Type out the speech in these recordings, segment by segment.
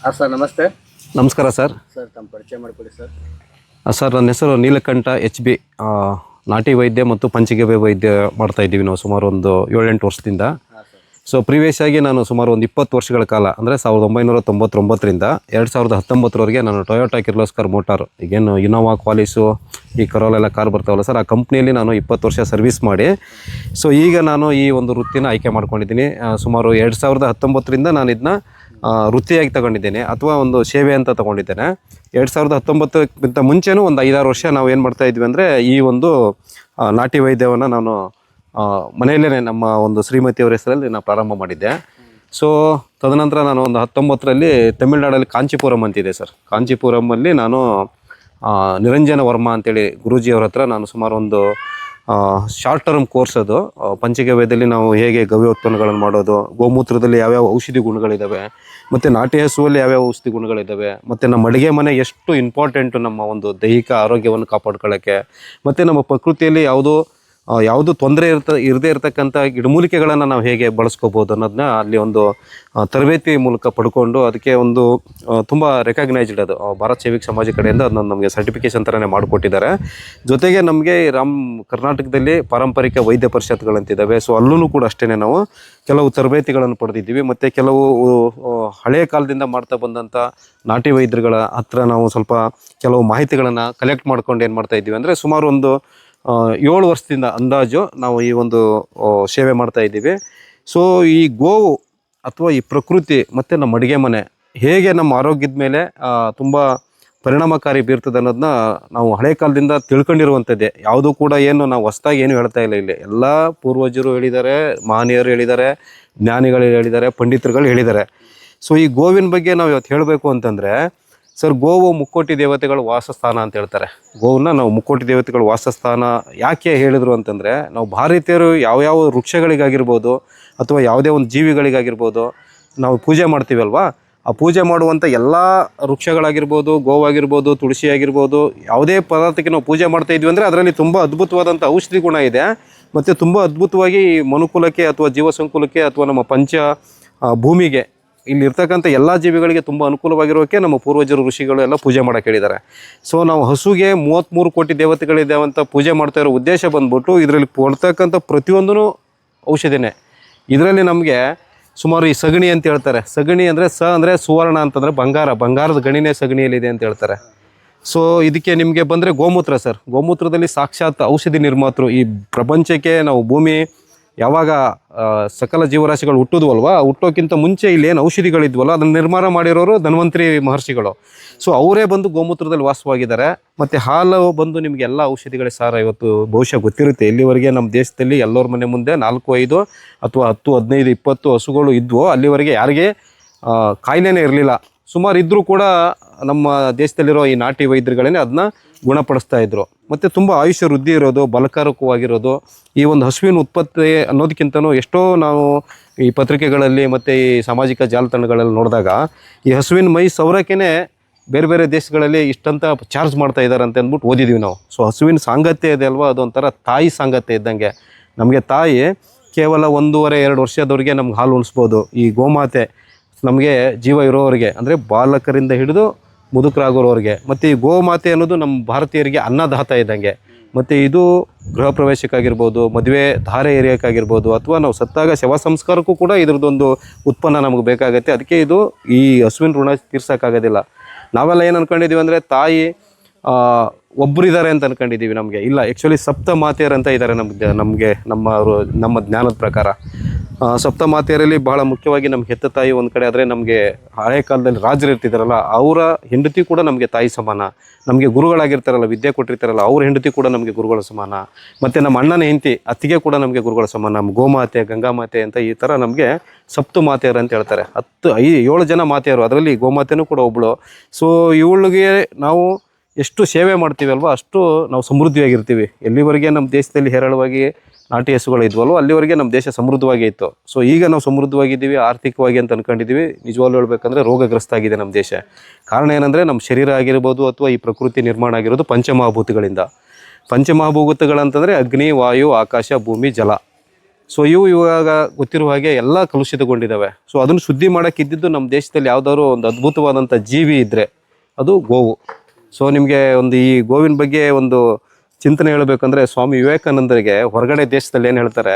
ಹಾಂ ಸರ್, ನಮಸ್ತೆ. ನಮಸ್ಕಾರ ಸರ್. ಸರ್, ತಮ್ಮ ಪರಿಚಯ ಮಾಡಿಕೊಡಿ ಸರ್. ಸರ್, ನನ್ನ ಹೆಸರು ನೀಲಕಂಠ HB. ನಾಟಿ ವೈದ್ಯ ಮತ್ತು ಪಂಚಗವ್ಯ ವೈದ್ಯ ಮಾಡ್ತಾಯಿದ್ದೀವಿ ನಾವು ಸುಮಾರು ಒಂದು 7-8 ವರ್ಷದಿಂದ. ಹಾಂ ಸರ್. ಸೊ ಪ್ರೀವಿಯಸ್ ಆಗಿ ನಾನು ಸುಮಾರು ಒಂದು 20 ವರ್ಷಗಳ ಕಾಲ ಅಂದರೆ 1999ರಿಂದ 2019ರವರೆಗೆ ನಾನು ಟೊಯೋಟಾ ಕಿರ್ಲೋಸ್ಕರ್ ಮೋಟಾರ್, ಈಗೇನು ಇನೋವಾ, ಕ್ವಾಲಿಸು, ಈ ಕರೋಲೆಲ್ಲ ಕಾರ್ ಬರ್ತಾವಲ್ಲ ಸರ್, ಆ ಕಂಪ್ನಿಯಲ್ಲಿ ನಾನು 20 ವರ್ಷ ಸರ್ವಿಸ್ ಮಾಡಿ ಸೊ ಈಗ ನಾನು ಈ ಒಂದು ವೃತ್ತಿನ ಆಯ್ಕೆ ಮಾಡ್ಕೊಂಡಿದ್ದೀನಿ. ಸುಮಾರು 2019ರಿಂದ ನಾನು ಇದನ್ನ ವೃತ್ತಿಯಾಗಿ ತಗೊಂಡಿದ್ದೇನೆ ಅಥವಾ ಒಂದು ಸೇವೆ ಅಂತ ತಗೊಂಡಿದ್ದೇನೆ. 2019ಕ್ಕಿಂತ ಮುಂಚೆನೂ ಒಂದು 5-6 ವರ್ಷ ನಾವು ಏನು ಮಾಡ್ತಾಯಿದ್ವಿ ಅಂದರೆ ಈ ಒಂದು ನಾಟಿ ವೈದ್ಯವನ್ನು ನಾನು ಮನೆಯಲ್ಲೇ ನಮ್ಮ ಒಂದು ಶ್ರೀಮತಿಯವರ ಹೆಸರಲ್ಲಿ ನಾನು ಪ್ರಾರಂಭ ಮಾಡಿದ್ದೆ. ಸೊ ತದನಂತರ ನಾನು ಒಂದು 19ರಲ್ಲಿ ತಮಿಳ್ನಾಡಲ್ಲಿ ಕಾಂಚೀಪುರಂ ಅಂತಿದೆ ಸರ್, ಕಾಂಚೀಪುರಮಲ್ಲಿ ನಾನು ನಿರಂಜನ ವರ್ಮ ಅಂತೇಳಿ ಗುರೂಜಿಯವ್ರ ಹತ್ರ ನಾನು ಸುಮಾರು ಒಂದು ಶಾರ್ಟ್ ಟರ್ಮ್ ಕೋರ್ಸ್, ಅದು ಪಂಚಗವ್ಯದಲ್ಲಿ ನಾವು ಹೇಗೆ ಗವ್ಯ ಉತ್ಪನ್ನಗಳನ್ನು ಮಾಡೋದು, ಗೋಮೂತ್ರದಲ್ಲಿ ಯಾವ್ಯಾವ ಔಷಧಿ ಗುಣಗಳಿದ್ದಾವೆ, ಮತ್ತು ನಾಟಿ ಹಸುವಲ್ಲಿ ಯಾವ್ಯಾವ ಔಷಧಿ ಗುಣಗಳಿದ್ದಾವೆ, ಮತ್ತು ನಮ್ಮ ಅಡುಗೆ ಮನೆ ಎಷ್ಟು ಇಂಪಾರ್ಟೆಂಟು ನಮ್ಮ ಒಂದು ದೈಹಿಕ ಆರೋಗ್ಯವನ್ನು ಕಾಪಾಡ್ಕೊಳ್ಳೋಕ್ಕೆ, ಮತ್ತು ನಮ್ಮ ಪ್ರಕೃತಿಯಲ್ಲಿ ಯಾವುದು ತೊಂದರೆ ಇರದೇ ಇರತಕ್ಕಂಥ ಗಿಡಮೂಲಿಕೆಗಳನ್ನು ನಾವು ಹೇಗೆ ಬಳಸ್ಕೋಬೋದು ಅನ್ನೋದನ್ನ ಅಲ್ಲಿ ಒಂದು ತರಬೇತಿ ಮೂಲಕ ಪಡ್ಕೊಂಡು ಅದಕ್ಕೆ ಒಂದು ತುಂಬ ರೆಕಗ್ನೈಸ್ಡ್, ಅದು ಭಾರತ್ ಸೇವಿಕ್ ಸಮಾಜ ಕಡೆಯಿಂದ ಅದನ್ನ ನಮಗೆ ಸರ್ಟಿಫಿಕೇಶನ್ ಥರನೇ ಮಾಡಿಕೊಟ್ಟಿದ್ದಾರೆ. ಜೊತೆಗೆ ನಮಗೆ ಕರ್ನಾಟಕದಲ್ಲಿ ಪಾರಂಪರಿಕ ವೈದ್ಯ ಪರಿಷತ್ಗಳಂತಿದ್ದಾವೆ. ಸೊ ಅಲ್ಲೂ ಕೂಡ ಅಷ್ಟೇ ನಾವು ಕೆಲವು ತರಬೇತಿಗಳನ್ನು ಪಡೆದಿದ್ದೀವಿ. ಮತ್ತು ಕೆಲವು ಹಳೆಯ ಕಾಲದಿಂದ ಮಾಡ್ತಾ ಬಂದಂಥ ನಾಟಿ ವೈದ್ಯರುಗಳ ಹತ್ರ ನಾವು ಸ್ವಲ್ಪ ಕೆಲವು ಮಾಹಿತಿಗಳನ್ನು ಕಲೆಕ್ಟ್ ಮಾಡ್ಕೊಂಡು ಏನು ಮಾಡ್ತಾಯಿದ್ದೀವಿ ಅಂದರೆ ಸುಮಾರು ಒಂದು 7 ವರ್ಷದಿಂದ ಅಂದಾಜು ನಾವು ಈ ಒಂದು ಸೇವೆ ಮಾಡ್ತಾ ಇದ್ದೀವಿ. ಸೊ ಈ ಗೋವು ಅಥವಾ ಈ ಪ್ರಕೃತಿ ಮತ್ತು ನಮ್ಮ ಅಡುಗೆ ಮನೆ ಹೇಗೆ ನಮ್ಮ ಆರೋಗ್ಯದ ಮೇಲೆ ತುಂಬ ಪರಿಣಾಮಕಾರಿ ಬೀರ್ತದೆ ಅನ್ನೋದನ್ನ ನಾವು ಹಳೆ ಕಾಲದಿಂದ ತಿಳ್ಕೊಂಡಿರುವಂಥದ್ದೇ. ಯಾವುದೂ ಕೂಡ ಏನು ನಾವು ಹೊಸ್ದಾಗಿ ಏನು ಹೇಳ್ತಾ ಇಲ್ಲ. ಇಲ್ಲಿ ಎಲ್ಲ ಪೂರ್ವಜರು ಹೇಳಿದ್ದಾರೆ, ಮಹನೀಯರು ಹೇಳಿದ್ದಾರೆ, ಜ್ಞಾನಿಗಳು ಹೇಳಿದ್ದಾರೆ, ಪಂಡಿತರುಗಳು ಹೇಳಿದ್ದಾರೆ. ಸೊ ಈ ಗೋವಿನ ಬಗ್ಗೆ ನಾವು ಇವತ್ತು ಹೇಳಬೇಕು ಅಂತಂದರೆ ಸರ್, ಗೋವು ಮುಕ್ಕೋಟಿ ದೇವತೆಗಳ ವಾಸಸ್ಥಾನ ಅಂತ ಹೇಳ್ತಾರೆ. ಗೋವನ್ನ ನಾವು ಮುಕ್ಕೋಟಿ ದೇವತೆಗಳ ವಾಸಸ್ಥಾನ ಯಾಕೆ ಹೇಳಿದರು ಅಂತಂದರೆ, ನಾವು ಭಾರತೀಯರು ಯಾವ್ಯಾವ ವೃಕ್ಷಗಳಿಗಾಗಿರ್ಬೋದು ಅಥವಾ ಯಾವುದೇ ಒಂದು ಜೀವಿಗಳಿಗಾಗಿರ್ಬೋದು ನಾವು ಪೂಜೆ ಮಾಡ್ತೀವಲ್ವಾ, ಆ ಪೂಜೆ ಮಾಡುವಂಥ ಎಲ್ಲ ವೃಕ್ಷಗಳಾಗಿರ್ಬೋದು, ಗೋವಾಗಿರ್ಬೋದು, ತುಳಸಿ ಆಗಿರ್ಬೋದು, ಯಾವುದೇ ಪದಾರ್ಥಕ್ಕೆ ನಾವು ಪೂಜೆ ಮಾಡ್ತಾಯಿದ್ವಿ ಅಂದರೆ ಅದರಲ್ಲಿ ತುಂಬ ಅದ್ಭುತವಾದಂಥ ಔಷಧಿ ಗುಣ ಇದೆ. ಮತ್ತು ತುಂಬ ಅದ್ಭುತವಾಗಿ ಮನುಕುಲಕ್ಕೆ ಅಥವಾ ಜೀವ ಸಂಕುಲಕ್ಕೆ ಅಥವಾ ನಮ್ಮ ಪಂಚ ಭೂಮಿಗೆ ಇಲ್ಲಿರ್ತಕ್ಕಂಥ ಎಲ್ಲ ಜೀವಿಗಳಿಗೆ ತುಂಬ ಅನುಕೂಲವಾಗಿರೋಕ್ಕೆ ನಮ್ಮ ಪೂರ್ವಜರು ಋಷಿಗಳು ಎಲ್ಲ ಪೂಜೆ ಮಾಡೋಕ್ಕೆ ಹೇಳಿದ್ದಾರೆ. ಸೊ ನಾವು ಹಸುಗೆ 33 ಕೋಟಿ ದೇವತೆಗಳಿದ್ದಾವೆ ಅಂತ ಪೂಜೆ ಮಾಡ್ತಾ ಇರೋ ಉದ್ದೇಶ ಬಂದ್ಬಿಟ್ಟು ಇದರಲ್ಲಿ ಕೊಡ್ತಕ್ಕಂಥ ಪ್ರತಿಯೊಂದೂ ಔಷಧಿನೇ. ಇದರಲ್ಲಿ ನಮಗೆ ಸುಮಾರು ಈ ಸಗಣಿ ಅಂತ ಹೇಳ್ತಾರೆ. ಸಗಣಿ ಅಂದರೆ ಅಂದರೆ ಸುವರ್ಣ ಅಂತಂದರೆ ಬಂಗಾರದ ಗಣಿನೇ ಸಗಣಿಯಲ್ಲಿದೆ ಅಂತ ಹೇಳ್ತಾರೆ. ಸೊ ಇದಕ್ಕೆ ನಿಮಗೆ ಬಂದರೆ ಗೋಮೂತ್ರ ಸರ್, ಗೋಮೂತ್ರದಲ್ಲಿ ಸಾಕ್ಷಾತ್ ಔಷಧಿ ನಿರ್ಮಾತೃ. ಈ ಪ್ರಪಂಚಕ್ಕೆ ನಾವು ಭೂಮಿ ಯಾವಾಗ ಸಕಲ ಜೀವರಾಶಿಗಳು ಹುಟ್ಟೋದ್ವಲ್ವ, ಹುಟ್ಟೋಕ್ಕಿಂತ ಮುಂಚೆ ಇಲ್ಲೇನು ಔಷಧಿಗಳಿದ್ವಲ್ಲ ಅದನ್ನು ನಿರ್ಮಾಣ ಮಾಡಿರೋರು ಧನ್ವಂತರಿ ಮಹರ್ಷಿಗಳು. ಸೊ ಅವರೇ ಬಂದು ಗೋಮೂತ್ರದಲ್ಲಿ ವಾಸವಾಗಿದ್ದಾರೆ. ಮತ್ತು ಹಾಲು ಬಂದು ನಿಮಗೆ ಎಲ್ಲ ಔಷಧಿಗಳೇ ಸಾರ. ಇವತ್ತು ಬಹುಶಃ ಗೊತ್ತಿರುತ್ತೆ, ಇಲ್ಲಿವರೆಗೆ ನಮ್ಮ ದೇಶದಲ್ಲಿ ಎಲ್ಲರ ಮನೆ ಮುಂದೆ 4-5 ಅಥವಾ 10-15-20 ಹಸುಗಳು ಇದ್ವು. ಅಲ್ಲಿವರೆಗೆ ಯಾರಿಗೆ ಕಾಯಿಲೆನೇ ಇರಲಿಲ್ಲ. ಸುಮಾರು ಇದ್ದರೂ ಕೂಡ ನಮ್ಮ ದೇಶದಲ್ಲಿರೋ ಈ ನಾಟಿ ವೈದ್ಯರುಗಳೇ ಅದನ್ನ ಗುಣಪಡಿಸ್ತಾ ಇದ್ರು. ಮತ್ತು ತುಂಬ ಆಯುಷ್ಯ ವೃದ್ಧಿ ಇರೋದು, ಬಲಕಾರಕವಾಗಿರೋದು ಈ ಒಂದು ಹಸುವಿನ ಉತ್ಪತ್ತಿ ಅನ್ನೋದಕ್ಕಿಂತನೂ ಎಷ್ಟೋ ನಾವು ಈ ಪತ್ರಿಕೆಗಳಲ್ಲಿ ಮತ್ತು ಈ ಸಾಮಾಜಿಕ ಜಾಲತಾಣಗಳಲ್ಲಿ ನೋಡಿದಾಗ ಈ ಹಸುವಿನ ಮೈ ಸೌರಕ್ಕೇ ಬೇರೆ ಬೇರೆ ದೇಶಗಳಲ್ಲಿ ಇಷ್ಟಂತ ಚಾರ್ಜ್ ಮಾಡ್ತಾ ಇದ್ದಾರೆ ಅಂತ ಅಂದ್ಬಿಟ್ಟು ಓದಿದ್ದೀವಿ ನಾವು. ಸೊ ಹಸುವಿನ ಸಾಂಗತ್ಯ ಇದೆ ಅಲ್ವಾ, ಅದೊಂಥರ ತಾಯಿ ಸಾಂಗತ್ಯ ಇದ್ದಂಗೆ. ನಮಗೆ ತಾಯಿ ಕೇವಲ 1.5-2 ವರ್ಷದವರೆಗೆ ನಮ್ಗೆ ಹಾಲು ಉಣಿಸ್ಬೋದು. ಈ ಗೋಮಾತೆ ನಮಗೆ ಜೀವ ಇರೋವರೆಗೆ ಅಂದರೆ ಬಾಲಕರಿಂದ ಹಿಡಿದು ಮುದುಕರಾಗೋರವರೆಗೆ. ಮತ್ತು ಈ ಗೋಮಾತೆ ಅನ್ನೋದು ನಮ್ಮ ಭಾರತೀಯರಿಗೆ ಅನ್ನದಾತ ಇದ್ದಂಗೆ. ಮತ್ತು ಇದು ಗೃಹ ಪ್ರವೇಶಕ್ಕಾಗಿರ್ಬೋದು, ಮದುವೆ ಧಾರೆ ಏರಿಯಕ್ಕಾಗಿರ್ಬೋದು, ಅಥವಾ ನಾವು ಸತ್ತಾಗ ಶವ ಸಂಸ್ಕಾರಕ್ಕೂ ಕೂಡ ಇದ್ರದ್ದೊಂದು ಉತ್ಪನ್ನ ನಮಗೆ ಬೇಕಾಗತ್ತೆ. ಅದಕ್ಕೆ ಇದು ಈ ಹಸುವಿನ ಋಣ ತೀರ್ಸೋಕ್ಕಾಗೋದಿಲ್ಲ. ನಾವೆಲ್ಲ ಏನು ಅಂದ್ಕೊಂಡಿದ್ದೀವಿ ಅಂದರೆ ತಾಯಿ ಒಬ್ಬರಿದ್ದಾರೆ ಅಂತ ಅಂದ್ಕೊಂಡಿದ್ದೀವಿ. ನಮಗೆ ಇಲ್ಲ, ಆ್ಯಕ್ಚುಲಿ ಸಪ್ತ ಮಾತೆಯರಂತ ಇದ್ದಾರೆ ನಮಗೆ ನಮ್ಮ ಜ್ಞಾನದ ಪ್ರಕಾರ. ಸಪ್ತ ಮಾತೆಯರಲ್ಲಿ ಬಹಳ ಮುಖ್ಯವಾಗಿ ನಮ್ಮ ಹೆತ್ತ ತಾಯಿ ಒಂದು ಕಡೆ ಆದರೆ, ನಮಗೆ ಹಳೆ ಕಾಲದಲ್ಲಿ ರಾಜರು ಇರ್ತಿದ್ದಾರಲ್ಲ ಅವರ ಹೆಂಡತಿ ಕೂಡ ನಮಗೆ ತಾಯಿ ಸಮಾನ. ನಮಗೆ ಗುರುಗಳಾಗಿರ್ತಾರಲ್ಲ, ವಿದ್ಯೆ ಕೊಟ್ಟಿರ್ತಾರಲ್ಲ, ಅವ್ರ ಹೆಂಡತಿ ಕೂಡ ನಮಗೆ ಗುರುಗಳ ಸಮಾನ. ಮತ್ತು ನಮ್ಮ ಅಣ್ಣನ ಹೆಂಡತಿ ಅತ್ತಿಗೆ ಕೂಡ ನಮಗೆ ಗುರುಗಳ ಸಮಾನ. ನಮ್ಮ ಗೋಮಾತೆ, ಗಂಗಾಮಾತೆ ಅಂತ ಈ ಥರ ನಮಗೆ ಸಪ್ತ ಮಾತೆಯರು ಅಂತ ಹೇಳ್ತಾರೆ. 7 ಜನ ಮಾತೆಯರು, ಅದರಲ್ಲಿ ಗೋಮಾತೆನೂ ಕೂಡ ಒಬ್ಬಳು. ಸೊ ಇವಳಿಗೆ ನಾವು ಎಷ್ಟು ಸೇವೆ ಮಾಡ್ತೀವಲ್ವ ಅಷ್ಟು ನಾವು ಸಮೃದ್ಧಿಯಾಗಿರ್ತೀವಿ. ಎಲ್ಲಿವರೆಗೆ ನಮ್ಮ ದೇಶದಲ್ಲಿ ಹೇರಳವಾಗಿ ನಾಟಿ ಹಸುಗಳು ಇದ್ವಲ್ವ ಅಲ್ಲಿವರೆಗೆ ನಮ್ಮ ದೇಶ ಸಮೃದ್ಧವಾಗಿ ಇತ್ತು. ಸೊ ಈಗ ನಾವು ಸಮೃದ್ಧವಾಗಿದ್ದೀವಿ ಆರ್ಥಿಕವಾಗಿ ಅಂತ ಅಂದ್ಕೊಂಡಿದ್ದೀವಿ. ನಿಜವಾಗ್ಲೂ ಹೇಳ್ಬೇಕಂದ್ರೆ ರೋಗಗ್ರಸ್ತ ಆಗಿದೆ ನಮ್ಮ ದೇಶ. ಕಾರಣ ಏನಂದರೆ ನಮ್ಮ ಶರೀರ ಆಗಿರ್ಬೋದು ಅಥವಾ ಈ ಪ್ರಕೃತಿ ನಿರ್ಮಾಣ ಆಗಿರೋದು ಪಂಚಮಹಾಭೂತಗಳಿಂದ. ಪಂಚಮಹಾಭೂತಗಳಂತಂದರೆ ಅಗ್ನಿ, ವಾಯು, ಆಕಾಶ, ಭೂಮಿ, ಜಲ. ಸೊ ಇವಾಗ ಗೊತ್ತಿರುವ ಹಾಗೆ ಎಲ್ಲ ಕಲುಷಿತಗೊಂಡಿದ್ದಾವೆ. ಸೊ ಅದನ್ನು ಶುದ್ಧಿ ಮಾಡೋಕೆ ಇದ್ದಿದ್ದು ನಮ್ಮ ದೇಶದಲ್ಲಿ ಯಾವುದಾದ್ರು ಒಂದು ಅದ್ಭುತವಾದಂಥ ಜೀವಿ ಇದ್ದರೆ ಅದು ಗೋವು. ಸೊ ನಿಮಗೆ ಒಂದು ಈ ಗೋವಿನ ಬಗ್ಗೆ ಒಂದು ಚಿಂತನೆ ಹೇಳಬೇಕಂದ್ರೆ ಸ್ವಾಮಿ ವಿವೇಕಾನಂದರಿಗೆ ಹೊರಗಡೆ ದೇಶದಲ್ಲಿ ಏನು ಹೇಳ್ತಾರೆ,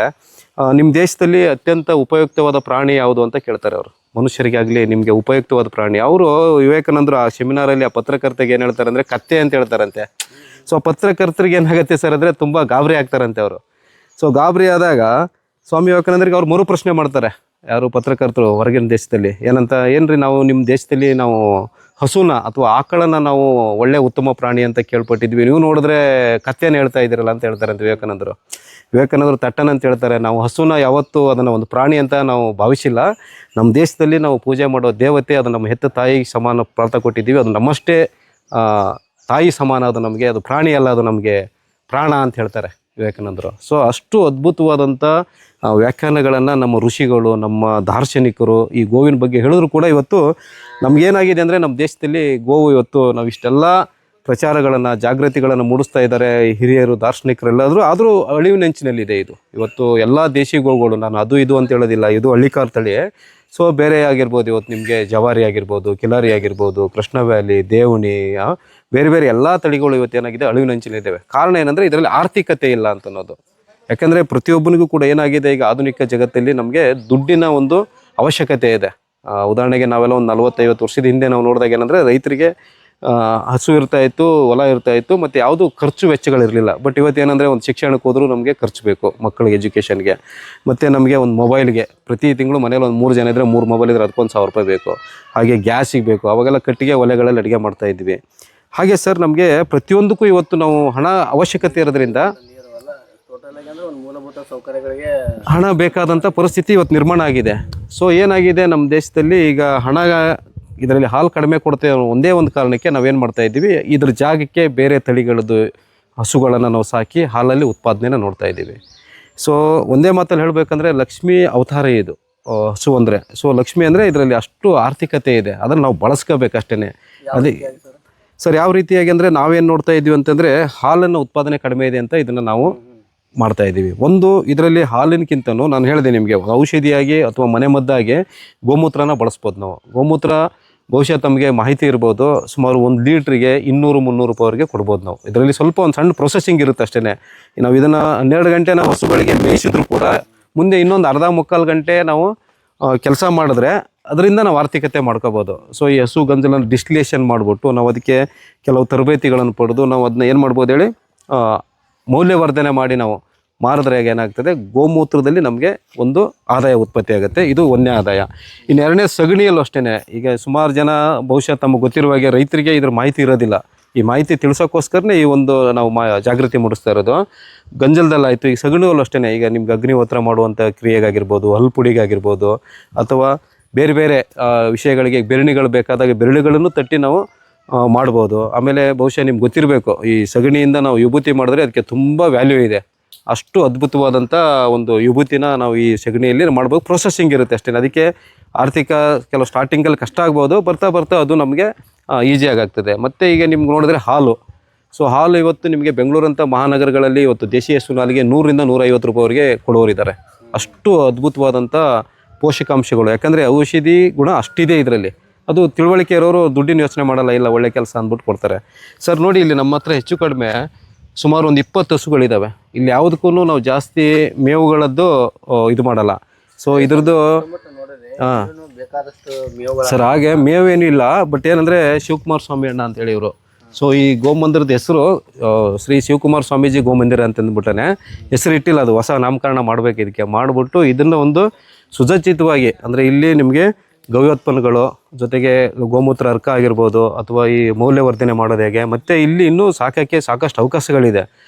ನಿಮ್ಮ ದೇಶದಲ್ಲಿ ಅತ್ಯಂತ ಉಪಯುಕ್ತವಾದ ಪ್ರಾಣಿ ಯಾವುದು ಅಂತ ಕೇಳ್ತಾರೆ ಅವರು. ಮನುಷ್ಯರಿಗಾಗಲಿ ನಿಮಗೆ ಉಪಯುಕ್ತವಾದ ಪ್ರಾಣಿ. ಅವರು ವಿವೇಕಾನಂದರು ಆ ಸೆಮಿನಾರಲ್ಲಿ ಆ ಪತ್ರಕರ್ತರಿಗೆ ಏನು ಹೇಳ್ತಾರೆ ಅಂದರೆ ಕತ್ತೆ ಅಂತ ಹೇಳ್ತಾರಂತೆ. ಸೊ ಪತ್ರಕರ್ತರಿಗೆ ಏನಾಗುತ್ತೆ ಸರ್ ಅಂದರೆ ತುಂಬ ಗಾಬರಿ ಆಗ್ತಾರಂತೆ ಅವರು. ಸೊ ಗಾಬರಿ ಆದಾಗ ಸ್ವಾಮಿ ವಿವೇಕಾನಂದರಿಗೆ ಅವ್ರು ಮರು ಪ್ರಶ್ನೆ ಮಾಡ್ತಾರೆ, ಯಾರು ಪತ್ರಕರ್ತರು ಹೊರಗಿನ ದೇಶದಲ್ಲಿ. ಏನಂತ, ಏನ್ರಿ ನಾವು ನಿಮ್ಮ ದೇಶದಲ್ಲಿ ನಾವು ಹಸುನ ಅಥವಾ ಆಕಳನ್ನ ನಾವು ಒಳ್ಳೆ ಉತ್ತಮ ಪ್ರಾಣಿ ಅಂತ ಕೇಳ್ಪಟ್ಟಿದ್ವಿ, ನೀವು ನೋಡಿದ್ರೆ ಕತ್ತೆನ ಹೇಳ್ತಾ ಇದ್ದೀರಲ್ಲ ಅಂತ ಹೇಳ್ತಾರಂತೆ ವಿವೇಕಾನಂದರು. ವಿವೇಕಾನಂದರು ತಟ್ಟನ ಅಂತ ಹೇಳ್ತಾರೆ, ನಾವು ಹಸುನ ಯಾವತ್ತೂ ಅದನ್ನು ಒಂದು ಪ್ರಾಣಿ ಅಂತ ನಾವು ಭಾವಿಸಿಲ್ಲ. ನಮ್ಮ ದೇಶದಲ್ಲಿ ನಾವು ಪೂಜೆ ಮಾಡೋ ದೇವತೆ ಅದು ನಮ್ಮ ಹೆತ್ತ ತಾಯಿ ಸಮಾನ ಪ್ರಾರ್ಥ ಕೊಟ್ಟಿದ್ದೀವಿ. ಅದು ನಮ್ಮಷ್ಟೇ ತಾಯಿ ಸಮಾನ, ಅದು ನಮಗೆ ಅದು ಪ್ರಾಣಿ ಅಲ್ಲ, ಅದು ನಮಗೆ ಪ್ರಾಣ ಅಂತ ಹೇಳ್ತಾರೆ ವಿವೇಕಾನಂದರು. ಸೊ ಅಷ್ಟು ಅದ್ಭುತವಾದಂಥ ವ್ಯಾಖ್ಯಾನಗಳನ್ನು ನಮ್ಮ ಋಷಿಗಳು, ನಮ್ಮ ದಾರ್ಶನಿಕರು ಈ ಗೋವಿನ ಬಗ್ಗೆ ಹೇಳಿದ್ರು ಕೂಡ ಇವತ್ತು ನಮಗೇನಾಗಿದೆ ಅಂದರೆ ನಮ್ಮ ದೇಶದಲ್ಲಿ ಗೋವು ಇವತ್ತು ನಾವು ಇಷ್ಟೆಲ್ಲ ಪ್ರಚಾರಗಳನ್ನು ಜಾಗೃತಿಗಳನ್ನು ಮೂಡಿಸ್ತಾ ಇದ್ದಾರೆ ಹಿರಿಯರು ದಾರ್ಶನಿಕರೆಲ್ಲಾದರೂ, ಆದರೂ ಅಳಿವಿನಂಚಿನಲ್ಲಿದೆ ಇದು. ಇವತ್ತು ಎಲ್ಲ ದೇಶಿ ಗೋಗಳು, ನಾನು ಅದು ಇದು ಅಂತ ಹೇಳೋದಿಲ್ಲ, ಇದು ಹಳ್ಳಿಕಾರ್ ತಳಿ. ಸೊ ಬೇರೆ ಆಗಿರ್ಬೋದು, ಇವತ್ತು ನಿಮಗೆ ಜವಾರಿ ಆಗಿರ್ಬೋದು, ಕಿಲಾರಿ ಆಗಿರ್ಬೋದು, ಕೃಷ್ಣ ವ್ಯಾಲಿ, ದೇವಣಿ, ಬೇರೆ ಬೇರೆ ಎಲ್ಲ ತಳಿಗಳು ಇವತ್ತು ಏನಾಗಿದೆ ಅಳಿವಿನಂಚಿನಿದ್ದಾವೆ. ಕಾರಣ ಏನಂದರೆ ಇದರಲ್ಲಿ ಆರ್ಥಿಕತೆ ಇಲ್ಲ ಅಂತ ಅನ್ನೋದು. ಯಾಕಂದರೆ ಪ್ರತಿಯೊಬ್ಬನಿಗೂ ಕೂಡ ಏನಾಗಿದೆ, ಈಗ ಆಧುನಿಕ ಜಗತ್ತಲ್ಲಿ ನಮಗೆ ದುಡ್ಡಿನ ಒಂದು ಅವಶ್ಯಕತೆ ಇದೆ. ಉದಾಹರಣೆಗೆ ನಾವೆಲ್ಲ ಒಂದು 40-50 ವರ್ಷದ ಹಿಂದೆ ನಾವು ನೋಡಿದಾಗ ಏನಂದರೆ ರೈತರಿಗೆ ಹಸು ಇರ್ತಾಯಿತ್ತು, ಹೊಲ ಇರ್ತಾಯಿತ್ತು, ಮತ್ತು ಯಾವುದು ಖರ್ಚು ವೆಚ್ಚಗಳಿರಲಿಲ್ಲ. ಬಟ್ ಇವತ್ತು ಏನಂದರೆ ಒಂದು ಶಿಕ್ಷಣಕ್ಕೆ ಹೋದರೂ ನಮಗೆ ಖರ್ಚು ಬೇಕು, ಮಕ್ಕಳಿಗೆ ಎಜುಕೇಷನ್ಗೆ, ಮತ್ತು ನಮಗೆ ಒಂದು ಮೊಬೈಲ್ಗೆ ಪ್ರತಿ ತಿಂಗಳು ಮನೇಲಿ ಒಂದು 3 ಜನ ಇದ್ದರೆ 3 ಮೊಬೈಲ್ ಇದ್ದರೆ ಅದಕ್ಕೊಂದು 1000 ರೂಪಾಯಿ ಬೇಕು. ಹಾಗೆ ಗ್ಯಾಸಿಗೆ ಬೇಕು, ಅವಾಗೆಲ್ಲ ಕಟ್ಟಿಗೆ ಒಲೆಗಳಲ್ಲಿ ಅಡುಗೆ ಮಾಡ್ತಾಯಿದ್ವಿ. ಹಾಗೆ ಸರ್ ನಮಗೆ ಪ್ರತಿಯೊಂದಕ್ಕೂ ಇವತ್ತು ನಾವು ಹಣ ಅವಶ್ಯಕತೆ ಇರೋದ್ರಿಂದ ಹಣ ಬೇಕಾದಂಥ ಪರಿಸ್ಥಿತಿ ಇವತ್ತು ನಿರ್ಮಾಣ ಆಗಿದೆ. ಸೊ ಏನಾಗಿದೆ ನಮ್ಮ ದೇಶದಲ್ಲಿ ಈಗ ಹಣ, ಇದರಲ್ಲಿ ಹಾಲು ಕಡಿಮೆ ಕೊಡ್ತೇವೆ ಒಂದೇ ಒಂದು ಕಾರಣಕ್ಕೆ ನಾವೇನು ಮಾಡ್ತಾ ಇದ್ದೀವಿ, ಇದ್ರ ಜಾಗಕ್ಕೆ ಬೇರೆ ತಳಿಗಳದ್ದು ಹಸುಗಳನ್ನು ನಾವು ಸಾಕಿ ಹಾಲಲ್ಲಿ ಉತ್ಪಾದನೆನ ನೋಡ್ತಾ ಇದ್ದೀವಿ. ಸೊ ಒಂದೇ ಮಾತಲ್ಲಿ ಹೇಳಬೇಕಂದ್ರೆ ಲಕ್ಷ್ಮೀ ಅವತಾರ ಇದು ಹಸು ಅಂದರೆ. ಸೊ ಲಕ್ಷ್ಮಿ ಅಂದರೆ ಇದರಲ್ಲಿ ಅಷ್ಟು ಆರ್ಥಿಕತೆ ಇದೆ, ಅದನ್ನು ನಾವು ಬಳಸ್ಕೋಬೇಕಷ್ಟೇ. ಅದೇ ಸರ್ ಯಾವ ರೀತಿಯಾಗಿ ಅಂದರೆ ನಾವೇನು ನೋಡ್ತಾ ಇದ್ದೀವಿ ಅಂತಂದರೆ ಹಾಲನ್ನು ಉತ್ಪಾದನೆ ಕಡಿಮೆ ಇದೆ ಅಂತ ಇದನ್ನು ನಾವು ಮಾಡ್ತಾ ಇದ್ದೀವಿ. ಒಂದು ಇದರಲ್ಲಿ ಹಾಲಿನಕ್ಕಿಂತನೂ ನಾನು ಹೇಳಿದೆ ನಿಮಗೆ ಔಷಧಿಯಾಗಿ ಅಥವಾ ಮನೆಮದ್ದಾಗಿ ಗೋಮೂತ್ರನ ಬಳಸ್ಬೋದು ನಾವು. ಗೋಮೂತ್ರ ಬಹುಶಃ ತಮಗೆ ಮಾಹಿತಿ ಇರ್ಬೋದು, ಸುಮಾರು 1 ಲೀಟ್ರಿಗೆ 200-300 ರೂಪಾಯಿವರೆಗೆ ಕೊಡ್ಬೋದು ನಾವು. ಇದರಲ್ಲಿ ಸ್ವಲ್ಪ ಒಂದು ಸಣ್ಣ ಪ್ರೊಸೆಸಿಂಗ್ ಇರುತ್ತೆ ಅಷ್ಟೇ. ನಾವು ಇದನ್ನು 12 ಗಂಟೆ ನಾವು ಹಸುಗಳಿಗೆ ಮೇಯಿಸಿದ್ರು ಕೂಡ ಮುಂದೆ ಇನ್ನೊಂದು ಅರ್ಧ-ಮುಕ್ಕಾಲು ಗಂಟೆ ನಾವು ಕೆಲಸ ಮಾಡಿದ್ರೆ ಅದರಿಂದ ನಾವು ಆರ್ಥಿಕತೆ ಮಾಡ್ಕೋಬೋದು. ಸೊ ಈ ಹಸು ಗಂಜಲನ್ನು ಡಿಸ್ಟಿಲೇಷನ್ ಮಾಡಿಬಿಟ್ಟು ನಾವು ಅದಕ್ಕೆ ಕೆಲವು ತರಬೇತಿಗಳನ್ನು ಪಡೆದು ನಾವು ಅದನ್ನ ಏನು ಮಾಡ್ಬೋದು ಹೇಳಿ, ಮೌಲ್ಯವರ್ಧನೆ ಮಾಡಿ ನಾವು ಮಾರಿದ್ರೆ ಏನಾಗ್ತದೆ, ಗೋಮೂತ್ರದಲ್ಲಿ ನಮಗೆ ಒಂದು ಆದಾಯ ಉತ್ಪತ್ತಿ ಆಗುತ್ತೆ. ಇದು ಒಂದನೇ ಆದಾಯ. ಇನ್ನು ಎರಡನೇ ಸಗಣಿಯಲ್ಲೂ ಅಷ್ಟೇ. ಈಗ ಸುಮಾರು ಜನ ಬಹುಶಃ ತಮಗೆ ಗೊತ್ತಿರುವ ಹಾಗೆ ರೈತರಿಗೆ ಇದ್ರ ಮಾಹಿತಿ ಇರೋದಿಲ್ಲ. ಈ ಮಾಹಿತಿ ತಿಳಿಸೋಕ್ಕೋಸ್ಕರನೇ ಈ ಒಂದು ನಾವು ಜಾಗೃತಿ ಮೂಡಿಸ್ತಾ ಇರೋದು. ಗಂಜಲದಲ್ಲಾಯಿತು, ಈಗ ಸಗಣಿಯಲ್ಲೂ ಅಷ್ಟೇ. ಈಗ ನಿಮ್ಗೆ ಅಗ್ನಿಹೋತ್ರ ಮಾಡುವಂಥ ಕ್ರಿಯೆಗಾಗಿರ್ಬೋದು, ಹಲ್ಪುಡಿಗಾಗಿರ್ಬೋದು, ಅಥವಾ ಬೇರೆ ಬೇರೆ ವಿಷಯಗಳಿಗೆ ಬೆರಣಿಗಳು ಬೇಕಾದಾಗ ಬೆರಳುಗಳನ್ನು ತಟ್ಟಿ ನಾವು ಮಾಡ್ಬೋದು. ಆಮೇಲೆ ಬಹುಶಃ ನಿಮ್ಗೆ ಗೊತ್ತಿರಬೇಕು, ಈ ಸಗಣಿಯಿಂದ ನಾವು ವಿಭೂತಿ ಮಾಡಿದ್ರೆ ಅದಕ್ಕೆ ತುಂಬ ವ್ಯಾಲ್ಯೂ ಇದೆ. ಅಷ್ಟು ಅದ್ಭುತವಾದಂಥ ಒಂದು ವಿಭೂತಿನ ನಾವು ಈ ಸಗಣಿಯಲ್ಲಿ ಮಾಡ್ಬೋದು. ಪ್ರೊಸೆಸಿಂಗ್ ಇರುತ್ತೆ ಅಷ್ಟೇ. ಅದಕ್ಕೆ ಆರ್ಥಿಕ ಕೆಲವು ಸ್ಟಾರ್ಟಿಂಗಲ್ಲಿ ಕಷ್ಟ ಆಗ್ಬೋದು, ಬರ್ತಾ ಬರ್ತಾ ಅದು ನಮಗೆ ಈಸಿಯಾಗಿ ಆಗ್ತದೆ. ಮತ್ತು ಈಗ ನಿಮ್ಗೆ ನೋಡಿದ್ರೆ ಹಾಲು. ಸೊ ಹಾಲು ಇವತ್ತು ನಿಮಗೆ ಬೆಂಗಳೂರಂಥ ಮಹಾನಗರಗಳಲ್ಲಿ ಇವತ್ತು ದೇಶೀಯ ಹಸು ಹಾಲಿಗೆ 100-150 ರೂಪಾಯಿವರೆಗೆ ಕೊಡೋರಿದ್ದಾರೆ. ಅಷ್ಟು ಅದ್ಭುತವಾದಂಥ ಪೋಷಕಾಂಶಗಳು. ಯಾಕಂದರೆ ಔಷಧಿ ಗುಣ ಅಷ್ಟಿದೆ ಇದರಲ್ಲಿ. ಅದು ತಿಳುವಳಿಕೆ ಇರೋರು ದುಡ್ಡಿನ ಯೋಚನೆ ಮಾಡಲ್ಲ, ಇಲ್ಲ ಒಳ್ಳೆ ಕೆಲಸ ಅಂದ್ಬಿಟ್ಟು ಕೊಡ್ತಾರೆ. ಸರ್ ನೋಡಿ, ಇಲ್ಲಿ ನಮ್ಮ ಹತ್ರ ಹೆಚ್ಚು ಕಡಿಮೆ ಸುಮಾರು ಒಂದು 20 ಹಸುಗಳಿದ್ದಾವೆ. ಇಲ್ಲಿ ಯಾವುದಕ್ಕೂ ನಾವು ಜಾಸ್ತಿ ಮೇವುಗಳದ್ದು ಇದು ಮಾಡಲ್ಲ. ಸೊ ಇದ್ರದ್ದು ಸರ್ ಹಾಗೆ ಮೇವೇನೂ ಇಲ್ಲ. ಬಟ್ ಏನಂದರೆ ಶಿವಕುಮಾರ ಸ್ವಾಮಿ ಅಣ್ಣ ಅಂತೇಳಿ ಇವರು. ಸೊ ಈ ಗೋಮಂದಿರದ ಹೆಸರು ಶ್ರೀ ಶಿವಕುಮಾರ ಸ್ವಾಮೀಜಿ ಗೋಮಂದಿರ ಅಂತಂದ್ಬಿಟ್ಟನೆ ಹೆಸರು ಇಟ್ಟಿಲ್ಲ, ಅದು ಹೊಸ ನಾಮಕರಣ ಮಾಡಬೇಕು. ಇದಕ್ಕೆ ಮಾಡಿಬಿಟ್ಟು ಇದನ್ನು ಒಂದು ಸುಸಜ್ಜಿತವಾಗಿ, ಅಂದರೆ ಇಲ್ಲಿ ನಿಮಗೆ ಗವ್ಯೋತ್ಪನ್ನಗಳು ಜೊತೆಗೆ ಗೋಮೂತ್ರ ಅರ್ಕ ಆಗಿರ್ಬೋದು, ಅಥವಾ ಈ ಮೌಲ್ಯವರ್ಧನೆ ಮಾಡೋದು ಹೇಗೆ, ಮತ್ತು ಇಲ್ಲಿ ಇನ್ನೂ ಸಾಕೋಕ್ಕೆ ಸಾಕಷ್ಟು ಅವಕಾಶಗಳಿದೆ.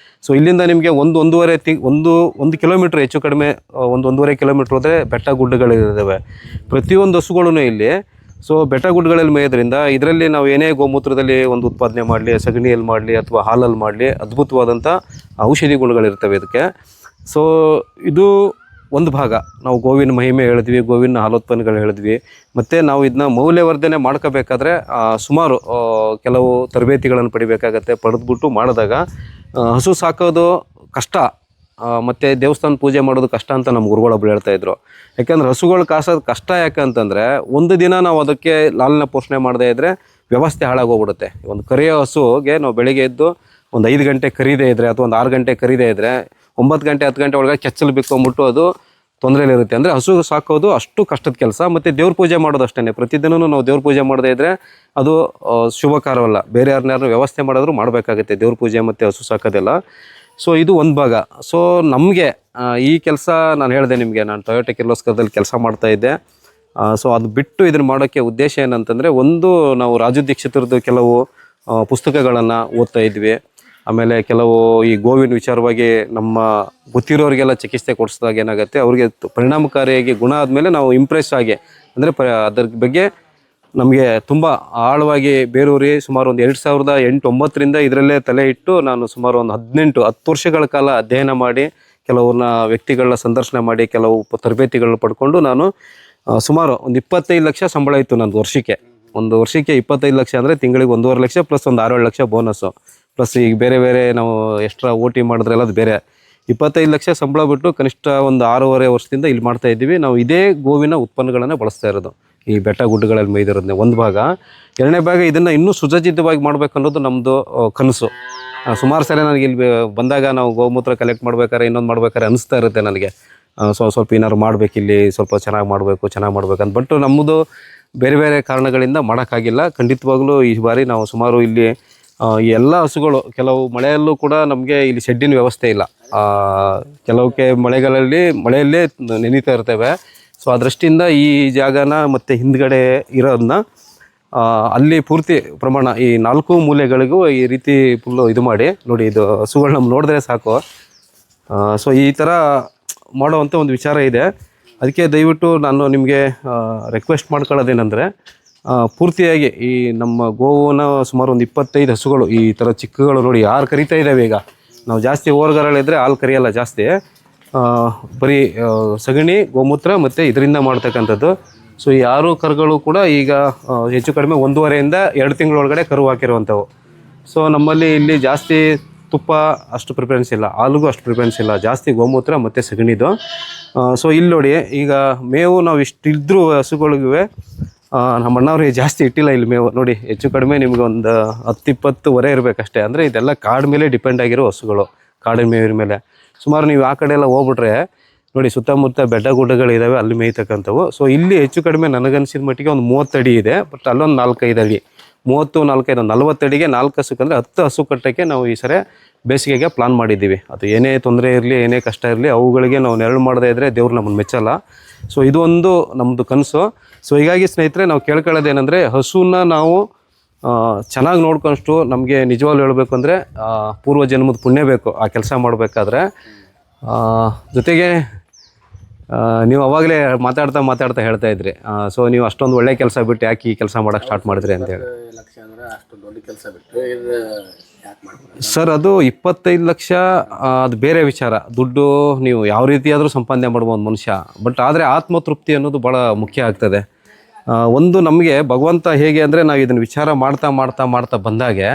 ಸೊ ಇಲ್ಲಿಂದ ನಿಮಗೆ ಒಂದು ಕಿಲೋಮೀಟ್ರ್ ಹೆಚ್ಚು ಕಡಿಮೆ 1-1.5 ಕಿಲೋಮೀಟ್ರ್ ಹೋದರೆ ಬೆಟ್ಟ ಗುಡ್ಡಗಳಿದ್ದಾವೆ ಪ್ರತಿಯೊಂದು ಹಸುಗಳೂ ಇಲ್ಲಿ. ಸೊ ಬೆಟ್ಟ ಗುಡ್ಡಗಳಲ್ಲಿ ಮೇಯೋದ್ರಿಂದ ಇದರಲ್ಲಿ ನಾವು ಏನೇ ಗೋಮೂತ್ರದಲ್ಲಿ ಒಂದು ಉತ್ಪಾದನೆ ಮಾಡಲಿ, ಸಗಣಿಯಲ್ಲಿ ಮಾಡಲಿ ಅಥವಾ ಹಾಲಲ್ಲಿ ಮಾಡಲಿ, ಅದ್ಭುತವಾದಂಥ ಔಷಧಿ ಗುಣಗಳಿರ್ತವೆ ಇದಕ್ಕೆ. ಸೊ ಇದು ಒಂದು ಭಾಗ. ನಾವು ಗೋವಿನ ಮಹಿಮೆ ಹೇಳಿದ್ವಿ, ಗೋವಿನ ಹಾಲೋತ್ಪನ್ನಗಳು ಹೇಳಿದ್ವಿ. ಮತ್ತು ನಾವು ಇದನ್ನ ಮೌಲ್ಯವರ್ಧನೆ ಮಾಡ್ಕೋಬೇಕಾದ್ರೆ ಸುಮಾರು ಕೆಲವು ತರಬೇತಿಗಳನ್ನು ಪಡಿಬೇಕಾಗತ್ತೆ. ಪಡೆದ್ಬಿಟ್ಟು ಮಾಡಿದಾಗ ಹಸು ಸಾಕೋದು ಕಷ್ಟ, ಮತ್ತು ದೇವಸ್ಥಾನ ಪೂಜೆ ಮಾಡೋದು ಕಷ್ಟ ಅಂತ ನಮ್ಮ ಗುರುಗಳೊಬ್ರು ಹೇಳ್ತಾಯಿದ್ರು. ಯಾಕಂದ್ರೆ ಹಸುಗಳು ಕಾಸೋದು ಕಷ್ಟ ಯಾಕಂತಂದರೆ ಒಂದು ದಿನ ನಾವು ಅದಕ್ಕೆ ಲಾಲನೆ ಪೋಷಣೆ ಮಾಡದೇ ಇದ್ದರೆ ವ್ಯವಸ್ಥೆ ಹಾಳಾಗೋಗ್ಬಿಡುತ್ತೆ. ಒಂದು ಕರೆಯೋ ಹಸುಗೆ ನಾವು ಬೆಳಿಗ್ಗೆ ಎದ್ದು ಒಂದು 5 ಗಂಟೆ ಕರೀದೇ ಇದ್ದರೆ ಅಥವಾ ಒಂದು 6 ಗಂಟೆ ಕರೀದೇ ಇದ್ದರೆ 9 ಗಂಟೆ 10 ಗಂಟೆ ಒಳಗೆ ಕೆಚ್ಚಲು ಬಿಕ್ಕೊಂಬಿಟ್ಟು ಅದು ತೊಂದರೆಲಿರುತ್ತೆ. ಅಂದರೆ ಹಸು ಸಾಕೋದು ಅಷ್ಟು ಕಷ್ಟದ ಕೆಲಸ. ಮತ್ತು ದೇವ್ರ ಪೂಜೆ ಮಾಡೋದು ಅಷ್ಟೇ, ಪ್ರತಿದಿನವೂ ನಾವು ದೇವ್ರ ಪೂಜೆ ಮಾಡದೇ ಇದ್ದರೆ ಅದು ಶುಭಕಾರವಲ್ಲ. ಬೇರೆ ಯಾರನ್ನಾರು ವ್ಯವಸ್ಥೆ ಮಾಡೋದ್ರು ಮಾಡಬೇಕಾಗುತ್ತೆ ದೇವ್ರ ಪೂಜೆ ಮತ್ತು ಹಸು ಸಾಕೋದೆಲ್ಲ. ಸೊ ಇದು ಒಂದು ಭಾಗ. ಸೊ ನಮಗೆ ಈ ಕೆಲಸ ನಾನು ಹೇಳಿದೆ ನಿಮಗೆ, ನಾನು ಟೊಯೋಟಾ ಕಿರ್ಲೋಸ್ಕರದಲ್ಲಿ ಕೆಲಸ ಮಾಡ್ತಾಯಿದ್ದೆ. ಸೊ ಅದು ಬಿಟ್ಟು ಇದನ್ನು ಮಾಡೋಕ್ಕೆ ಉದ್ದೇಶ ಏನಂತಂದರೆ, ಒಂದು ನಾವು ರಾಜು ದೀಕ್ಷಿತರದ್ದು ಕೆಲವು ಪುಸ್ತಕಗಳನ್ನು ಓದ್ತಾ ಇದ್ವಿ. ಆಮೇಲೆ ಕೆಲವು ಈ ಗೋವಿನ ವಿಚಾರವಾಗಿ ನಮ್ಮ ಗೊತ್ತಿರೋರಿಗೆಲ್ಲ ಚಿಕಿತ್ಸೆ ಕೊಡಿಸಿದಾಗ ಏನಾಗುತ್ತೆ, ಅವ್ರಿಗೆ ಪರಿಣಾಮಕಾರಿಯಾಗಿ ಗುಣ ಆದಮೇಲೆ ನಾವು ಇಂಪ್ರೆಸ್ ಆಗಿ, ಅಂದರೆ ಅದ್ರ ಬಗ್ಗೆ ನಮಗೆ ತುಂಬ ಆಳವಾಗಿ ಬೇರೂರಿ ಸುಮಾರು ಒಂದು 2008-9ರಿಂದ ಇದರಲ್ಲೇ ತಲೆ ಇಟ್ಟು ನಾನು ಸುಮಾರು ಒಂದು 10 ವರ್ಷಗಳ ಕಾಲ ಅಧ್ಯಯನ ಮಾಡಿ, ಕೆಲವ್ರನ್ನ ವ್ಯಕ್ತಿಗಳನ್ನ ಸಂದರ್ಶನ ಮಾಡಿ, ಕೆಲವು ತರಬೇತಿಗಳನ್ನ ಪಡ್ಕೊಂಡು ನಾನು ಸುಮಾರು ಒಂದು 25 ಲಕ್ಷ ಸಂಬಳ ಇತ್ತು ನಂದು ವರ್ಷಕ್ಕೆ. ಒಂದು ವರ್ಷಕ್ಕೆ 25 ಲಕ್ಷ ಅಂದರೆ ತಿಂಗಳಿಗೆ 1.5 ಲಕ್ಷ ಪ್ಲಸ್ ಒಂದು 6-7 ಲಕ್ಷ ಬೋನಸ್ಸು, ಪ್ಲಸ್ ಈಗ ಬೇರೆ ಬೇರೆ ನಾವು ಎಕ್ಸ್ಟ್ರಾ OT ಮಾಡಿದ್ರೆಲ್ಲ ಅದು ಬೇರೆ. 25 ಲಕ್ಷ ಸಂಬಳ ಬಿಟ್ಟು ಕನಿಷ್ಠ ಒಂದು 6.5 ವರ್ಷದಿಂದ ಇಲ್ಲಿ ಮಾಡ್ತಾ ಇದ್ದೀವಿ. ನಾವು ಇದೇ ಗೋವಿನ ಉತ್ಪನ್ನಗಳನ್ನು ಬಳಸ್ತಾ ಇರೋದು, ಈ ಬೆಟ್ಟ ಗುಡ್ಡಗಳಲ್ಲಿ ಮೇಯ್ದಿರೋದನ್ನೇ ಒಂದು ಭಾಗ. ಎರಡನೇ ಭಾಗ ಇದನ್ನು ಇನ್ನೂ ಸುಸಜ್ಜಿತವಾಗಿ ಮಾಡಬೇಕು ಅನ್ನೋದು ನಮ್ಮದು ಕನಸು. ಸುಮಾರು ಸಲ ನನಗೆ ಇಲ್ಲಿ ಬಂದಾಗ ನಾವು ಗೋಮೂತ್ರ ಕಲೆಕ್ಟ್ ಮಾಡ್ಬೇಕಾದ್ರೆ ಇನ್ನೊಂದು ಮಾಡ್ಬೇಕಾದ್ರೆ ಅನಿಸ್ತಾ ಇರುತ್ತೆ ನನಗೆ, ಸ್ವಲ್ಪ ಏನಾದ್ರು ಮಾಡಬೇಕು, ಇಲ್ಲಿ ಸ್ವಲ್ಪ ಚೆನ್ನಾಗಿ ಮಾಡಬೇಕಂತ. ಬಟ್ ನಮ್ಮದು ಬೇರೆ ಬೇರೆ ಕಾರಣಗಳಿಂದ ಮಾಡೋಕ್ಕಾಗಿಲ್ಲ. ಖಂಡಿತವಾಗ್ಲೂ ಈ ಬಾರಿ ನಾವು ಸುಮಾರು ಇಲ್ಲಿ ಈ ಎಲ್ಲ ಹಸುಗಳು, ಕೆಲವು ಮಳೆಯಲ್ಲೂ ಕೂಡ ನಮಗೆ ಇಲ್ಲಿ ಶೆಡ್ಡಿನ ವ್ಯವಸ್ಥೆ ಇಲ್ಲ. ಕೆಲವಕ್ಕೆ ಮಳೆಯಲ್ಲೇ ನೆನೀತಾ ಇರ್ತೇವೆ. ಸೊ ಅದೃಷ್ಟಿಯಿಂದ ಈ ಜಾಗನ ಮತ್ತು ಹಿಂದ್ಗಡೆ ಇರೋದನ್ನ ಅಲ್ಲಿ ಪೂರ್ತಿ ಪ್ರಮಾಣ ಈ 4 ಮೂಲೆಗಳಿಗೂ ಈ ರೀತಿ ಫುಲ್ಲು ಇದು ಮಾಡಿ ನೋಡಿ. ಇದು ಹಸುಗಳು ನಮ್ಗೆ ನೋಡಿದ್ರೆ ಸಾಕು. ಸೊ ಈ ಥರ ಮಾಡೋವಂಥ ಒಂದು ವಿಚಾರ ಇದೆ. ಅದಕ್ಕೆ ದಯವಿಟ್ಟು ನಾನು ನಿಮಗೆ ರಿಕ್ವೆಸ್ಟ್ ಮಾಡ್ಕೊಳ್ಳೋದೇನೆಂದರೆ, ಪೂರ್ತಿಯಾಗಿ ಈ ನಮ್ಮ ಗೋವನ ಸುಮಾರು ಒಂದು 25 ಹಸುಗಳು ಈ ಥರ ಚಿಕ್ಕಗಳು ನೋಡಿ ಯಾರು ಕರಿತಾ ಇದ್ದಾವೆ. ಈಗ ನಾವು ಜಾಸ್ತಿ ಓವರ್ಗಾರಗಳಿದ್ರೆ ಹಾಲು ಕರಿಯಲ್ಲ ಜಾಸ್ತಿ, ಬರೀ ಸಗಣಿ ಗೋಮೂತ್ರ ಮತ್ತು ಇದರಿಂದ ಮಾಡ್ತಕ್ಕಂಥದ್ದು. ಸೊ ಈ 6 ಕರುಗಳು ಕೂಡ ಈಗ ಹೆಚ್ಚು ಕಡಿಮೆ 1.5ರಿಂದ 2 ತಿಂಗಳೊಳಗಡೆ ಕರು ಹಾಕಿರುವಂಥವು. ಸೊ ನಮ್ಮಲ್ಲಿ ಇಲ್ಲಿ ಜಾಸ್ತಿ ತುಪ್ಪ ಅಷ್ಟು ಪ್ರಿಫರೆನ್ಸ್ ಇಲ್ಲ, ಹಾಲಿಗೂ ಅಷ್ಟು ಪ್ರಿಫರೆನ್ಸ್ ಇಲ್ಲ, ಜಾಸ್ತಿ ಗೋಮೂತ್ರ ಮತ್ತು ಸಗಣಿದು. ಸೊ ಇಲ್ಲಿ ನೋಡಿ, ಈಗ ಮೇವು ನಾವು ಇಷ್ಟಿದ್ರೂ ಹಸುಗಳಿಗೂ ನಮ್ಮ ಅಣ್ಣವ್ರಿಗೆ ಜಾಸ್ತಿ ಇಟ್ಟಿಲ್ಲ ಇಲ್ಲಿ ಮೇವು. ನೋಡಿ ಹೆಚ್ಚು ಕಡಿಮೆ ನಿಮ್ಗೆ ಒಂದು 10-20 ಹೊರೆ ಇರಬೇಕಷ್ಟೇ. ಅಂದರೆ ಇದೆಲ್ಲ ಕಾಡು ಮೇಲೆ ಡಿಪೆಂಡ್ ಆಗಿರೋ ಹಸುಗಳು, ಕಾಡಿನ ಮೇವಿನ ಮೇಲೆ. ಸುಮಾರು ನೀವು ಆ ಕಡೆ ಎಲ್ಲ ಹೋಗ್ಬಿಟ್ರೆ ನೋಡಿ, ಸುತ್ತಮುತ್ತ ಬೆಟ್ಟ ಗುಡ್ಡಗಳಿದ್ದಾವೆ, ಅಲ್ಲಿ ಮೇಯ್ತಕ್ಕಂಥವು. ಸೊ ಇಲ್ಲಿ ಹೆಚ್ಚು ಕಡಿಮೆ ನನಗನ್ಸಿದ ಮಟ್ಟಿಗೆ ಒಂದು 30 ಅಡಿ ಇದೆ, ಬಟ್ ಅಲ್ಲೊಂದು 4-5 ಅಡಿ, 30-4-5 ಒಂದು 40 ಅಡಿಗೆ 4 ಹಸುಕ್ಕೆ ಅಂದರೆ 10 ಹಸು ಕಟ್ಟಕ್ಕೆ ನಾವು ಈ ಸರಿ ಬೇಸಿಗೆಗೆ ಪ್ಲಾನ್ ಮಾಡಿದ್ದೀವಿ. ಅದು ಏನೇ ತೊಂದರೆ ಇರಲಿ, ಏನೇ ಕಷ್ಟ ಇರಲಿ, ಅವುಗಳಿಗೆ ನಾವು ನೆರಳು ಮಾಡದೇ ಇದ್ದರೆ ದೇವ್ರು ನಮ್ಮನ್ನು ಮೆಚ್ಚಲ್ಲ. ಸೊ ಇದು ಒಂದು ನಮ್ಮದು ಕನಸು. ಸೊ ಹೀಗಾಗಿ ಸ್ನೇಹಿತರೆ, ನಾವು ಕೇಳ್ಕೊಳ್ಳೋದೇನೆಂದರೆ, ಹಸುನ ನಾವು ಚೆನ್ನಾಗಿ ನೋಡ್ಕೊಂಡಷ್ಟು ನಮಗೆ ನಿಜವಾಗ್ಲೂ ಹೇಳಬೇಕು ಅಂದರೆ ಪೂರ್ವ ಜನ್ಮದ ಪುಣ್ಯ ಬೇಕು ಆ ಕೆಲಸ ಮಾಡಬೇಕಾದ್ರೆ. ಜೊತೆಗೆ ನೀವು ಅವಾಗಲೇ ಮಾತಾಡ್ತಾ ಹೇಳ್ತಾ ಇದ್ರಿ, ಸೊ ನೀವು ಅಷ್ಟೊಂದು ಒಳ್ಳೆ ಕೆಲಸ ಬಿಟ್ಟು ಯಾಕೆ ಈ ಕೆಲಸ ಮಾಡೋಕ್ಕೆ ಸ್ಟಾರ್ಟ್ ಮಾಡಿದ್ರಿ ಅಂತೇಳಿ. ಸರ್, ಅದು 25 ಲಕ್ಷ ಅದು ಬೇರೆ ವಿಚಾರ. ದುಡ್ಡು ನೀವು ಯಾವ ರೀತಿಯಾದರೂ ಸಂಪಾದನೆ ಮಾಡ್ಬೋದು ಮನುಷ್ಯ, ಬಟ್ ಆದರೆ ಆತ್ಮತೃಪ್ತಿ ಅನ್ನೋದು ಭಾಳ ಮುಖ್ಯ ಆಗ್ತದೆ. ಒಂದು ನಮಗೆ ಭಗವಂತ ಹೇಗೆ ಅಂದರೆ, ನಾವು ಇದನ್ನು ವಿಚಾರ ಮಾಡ್ತಾ ಬಂದಾಗೆ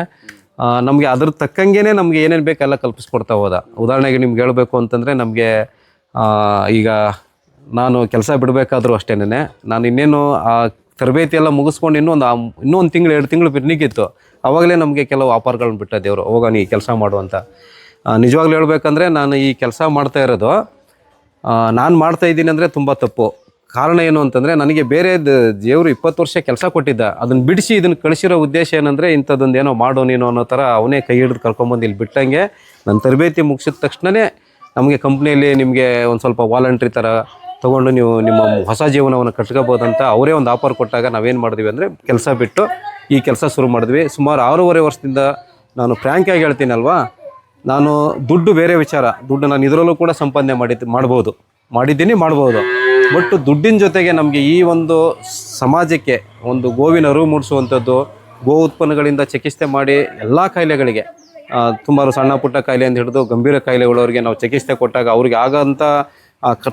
ನಮಗೆ ಅದ್ರ ತಕ್ಕಂಗೆ ನಮಗೆ ಏನೇನು ಬೇಕೆಲ್ಲ ಕಲ್ಪಿಸ್ಕೊಡ್ತಾ ಹೋದ. ಉದಾಹರಣೆಗೆ ನಿಮ್ಗೆ ಹೇಳಬೇಕು ಅಂತಂದರೆ, ನಮಗೆ ಈಗ ನಾನು ಕೆಲಸ ಬಿಡಬೇಕಾದ್ರೂ ಅಷ್ಟೇನೆ, ನಾನು ಇನ್ನೇನು ಆ ತರಬೇತಿ ಎಲ್ಲ ಮುಗಿಸ್ಕೊಂಡು ಇನ್ನೂ ಒಂದು ತಿಂಗಳು 2 ತಿಂಗಳು ಬಿರ್ನಿಗಿತ್ತು. ಆವಾಗಲೇ ನಮಗೆ ಕೆಲವು ಆಫರ್ಗಳನ್ನ ಬಿಟ್ಟ ದೇವರು, ಹೋಗ ನೀ ಕೆಲಸ ಮಾಡುವಂಥ. ನಿಜವಾಗ್ಲೂ ಹೇಳ್ಬೇಕಂದ್ರೆ, ನಾನು ಈ ಕೆಲಸ ಮಾಡ್ತಾ ಇರೋದು ನಾನು ಮಾಡ್ತಾಯಿದ್ದೀನಿ ಅಂದರೆ ತುಂಬ ತಪ್ಪು. ಕಾರಣ ಏನು ಅಂತಂದರೆ, ನನಗೆ ಬೇರೆ ದೇವರು 20 ವರ್ಷ ಕೆಲಸ ಕೊಟ್ಟಿದ್ದ, ಅದನ್ನು ಬಿಡಿಸಿ ಇದನ್ನು ಕಳಿಸಿರೋ ಉದ್ದೇಶ ಏನಂದರೆ, ಇಂಥದ್ದೊಂದು ಏನೋ ಮಾಡೋ ನೀನು ಅನ್ನೋ ಥರ ಅವನೇ ಕೈ ಹಿಡಿದು ಕರ್ಕೊಂಬಂದು ಇಲ್ಲಿ ಬಿಟ್ಟಂಗೆ, ನನ್ನ ತರಬೇತಿ ಮುಗಿಸಿದ ತಕ್ಷಣವೇ ನಮಗೆ ಕಂಪ್ನಿಯಲ್ಲಿ ನಿಮಗೆ ಒಂದು ಸ್ವಲ್ಪ ವಾಲಂಟ್ರಿ ಥರ ತೊಗೊಂಡು ನೀವು ನಿಮ್ಮ ಹೊಸ ಜೀವನವನ್ನು ಕಟ್ಕೋಬೋದಂತ ಅವರೇ ಒಂದು ಆಫರ್ ಕೊಟ್ಟಾಗ ನಾವೇನು ಮಾಡಿದ್ವಿ ಅಂದರೆ, ಕೆಲಸ ಬಿಟ್ಟು ಈ ಕೆಲಸ ಶುರು ಮಾಡಿದ್ವಿ. ಸುಮಾರು 6.5 ವರ್ಷದಿಂದ ನಾನು ಫ್ರ್ಯಾಂಕಾಗಿ ಹೇಳ್ತೀನಲ್ವಾ, ನಾನು ದುಡ್ಡು ಬೇರೆ ವಿಚಾರ, ದುಡ್ಡು ನಾನು ಇದರಲ್ಲೂ ಕೂಡ ಸಂಪಾದನೆ ಮಾಡ್ಬೋದು. ಬಟ್ ದುಡ್ಡಿನ ಜೊತೆಗೆ ನಮಗೆ ಈ ಒಂದು ಸಮಾಜಕ್ಕೆ ಒಂದು ಗೋವಿನ ಅರಿವು ಮೂಡಿಸುವಂಥದ್ದು, ಗೋ ಉತ್ಪನ್ನಗಳಿಂದ ಚಿಕಿತ್ಸೆ ಮಾಡಿ ಎಲ್ಲ ಕಾಯಿಲೆಗಳಿಗೆ, ಸುಮಾರು ಸಣ್ಣ ಪುಟ್ಟ ಕಾಯಿಲೆಯಿಂದ ಹಿಡಿದು ಗಂಭೀರ ಕಾಯಿಲೆಗಳವರಿಗೆ ನಾವು ಚಿಕಿತ್ಸೆ ಕೊಟ್ಟಾಗ ಅವ್ರಿಗೆ ಆಗೋಂಥ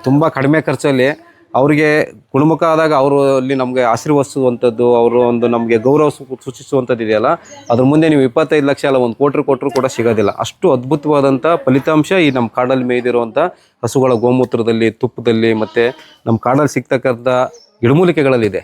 ತುಂಬ ಕಡಿಮೆ ಖರ್ಚಲ್ಲಿ ಅವರಿಗೆ ಗುಣಮುಖ ಆದಾಗ ಅವರು ಅಲ್ಲಿ ನಮಗೆ ಆಶೀರ್ವದಿಸುವಂಥದ್ದು, ಅವರು ಒಂದು ನಮಗೆ ಗೌರವ ಸೂಚಿಸುವಂಥದ್ದು ಇದೆಯಲ್ಲ, ಅದ್ರ ಮುಂದೆ ನೀವು 25 ಲಕ್ಷ ಅಲ್ಲ 1 ಕೋಟಿ ಕೊಟ್ಟರು ಕೂಡ ಸಿಗೋದಿಲ್ಲ. ಅಷ್ಟು ಅದ್ಭುತವಾದಂಥ ಫಲಿತಾಂಶ ಈ ನಮ್ಮ ಕಾಡಲ್ಲಿ ಮೇಯ್ದಿರುವಂಥ ಹಸುಗಳ ಗೋಮೂತ್ರದಲ್ಲಿ, ತುಪ್ಪದಲ್ಲಿ, ಮತ್ತು ನಮ್ಮ ಕಾಡಲ್ಲಿ ಸಿಗ್ತಕ್ಕಂಥ ಗಿಡಮೂಲಿಕೆಗಳಲ್ಲಿದೆ.